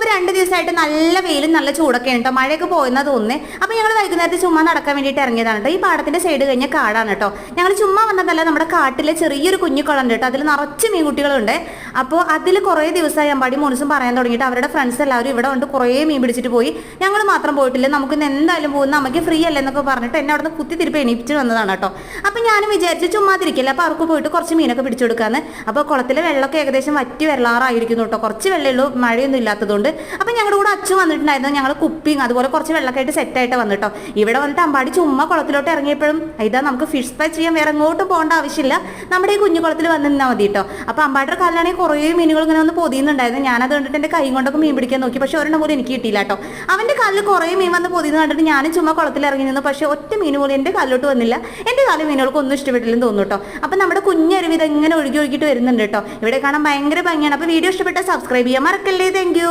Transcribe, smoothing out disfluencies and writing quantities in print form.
അപ്പോൾ 2 ദിവസമായിട്ട് നല്ല വെയിലും നല്ല ചൂടൊക്കെ കേട്ടോ, മഴയൊക്കെ പോയെന്നാ തോന്നുന്നത്. അപ്പോൾ ഞങ്ങൾ വൈകുന്നേരത്തെ ചുമ്മാ നടക്കാൻ വേണ്ടിയിട്ട് ഇറങ്ങിയതാണ് കേട്ടോ. ഈ പാടത്തിന്റെ സൈഡ് കഴിഞ്ഞ കാടാണ് കേട്ടോ. ഞങ്ങൾ ചുമ്മാ വന്നതല്ല, നമ്മുടെ കാട്ടിലെ ചെറിയൊരു കുഞ്ഞു കുളം കേട്ടോ, അതിൽ നിറച്ച് മീൻകുട്ടികളുണ്ട്. അപ്പോൾ അതിൽ കുറേ ദിവസമായി അമ്പാടി മോനുസും പറയാൻ തുടങ്ങിയിട്ട് അവരുടെ ഫ്രണ്ട്സ് എല്ലാവരും ഇവിടെ കൊണ്ട് കുറേ മീൻ പിടിച്ചിട്ട് പോയി. ഞങ്ങൾ മാത്രം പോയിട്ടില്ല, നമുക്ക് ഇന്ന് എന്തായാലും പോകുന്ന, നമുക്ക് ഫ്രീ അല്ലേ എന്നൊക്കെ പറഞ്ഞിട്ട് എന്നെ അവിടെ നിന്ന് കുത്തി തിരിപ്പ് എണീപ്പിച്ച് വന്നതാണ് കേട്ടോ. അപ്പോൾ ഞാനും വിചാരിച്ച് ചുമ്മാ തിരിക്കില്ല, അപ്പോൾ അവർക്ക് പോയിട്ട് കുറച്ച് മീനൊക്കെ പിടിച്ചു കൊടുക്കാന്ന്. അപ്പോൾ കുളത്തിലെ വെള്ളമൊക്കെ ഏകദേശം വറ്റി വരാറായിരിക്കുന്നു കേട്ടോ, കുറച്ച് വെള്ളമുള്ളൂ, മഴയൊന്നും ഇല്ലാത്തതുകൊണ്ട്. അപ്പോൾ ഞങ്ങളുടെ കൂടെ അച്ഛൻ വന്നിട്ടുണ്ടായിരുന്നു, ഞങ്ങൾ കുപ്പിങ് അതുപോലെ കുറച്ച് വെള്ളമൊക്കെ ആയിട്ട് സെറ്റായിട്ട് വന്നിട്ടോ. ഇവിടെ വന്നിട്ട് അമ്പാടി ചുമ്മാ കുളത്തിലോട്ട് ഇറങ്ങിയപ്പോഴും ഇതാ നമുക്ക് ഫിഷ് സ്പൈ ചെയ്യാൻ വേറെ എങ്ങോട്ടും പോകേണ്ട ആവശ്യമില്ല, നമ്മുടെ ഈ കുഞ്ഞു കുളത്തിൽ വന്ന് നിന്നാൽ മതി കേട്ടോ. അപ്പോൾ അമ്പാടിയുടെ കാലിലാണെങ്കിൽ കുറേ മീനുകൾ ഇങ്ങനെ ഒന്ന് പൊതിയുന്നുണ്ടായിരുന്നു. ഞാനത് കണ്ടിട്ട് എൻ്റെ കൈ കൊണ്ടൊക്കെ മീൻ പിടിക്കാൻ നോക്കി, പക്ഷേ ഒരെണ്ണം പോലും എനിക്ക് കിട്ടിയില്ല കേട്ടോ. അവൻ്റെ കാലിൽ കുറേ മീൻ വന്ന് പൊതിയുന്ന കണ്ടിട്ട് ഞാനും ചുമ്മാ കുളത്തിൽ ഇറങ്ങി നിന്നു, പക്ഷേ ഒറ്റ മീൻ പോലും എൻ്റെ കാലിലോട്ട് വന്നില്ല. എൻ്റെ കാലിൽ മീനുകൾക്ക് ഒന്നും ഇഷ്ടപ്പെട്ടില്ലെന്ന് തോന്നുന്നു കേട്ടോ. അപ്പോൾ നമ്മുടെ കുഞ്ഞരുവി ഇതെങ്ങനെ ഒഴുകിയിട്ട് വരുന്നുണ്ട് കേട്ടോ. ഇവിടെ കാണാൻ ഭയങ്കര ഭംഗിയാണ്. അപ്പോൾ വീഡിയോ ഇഷ്ടപ്പെട്ടാൽ സബ്സ്ക്രൈബ് ചെയ്യാൻ മറക്കല്ലേ. Thank you.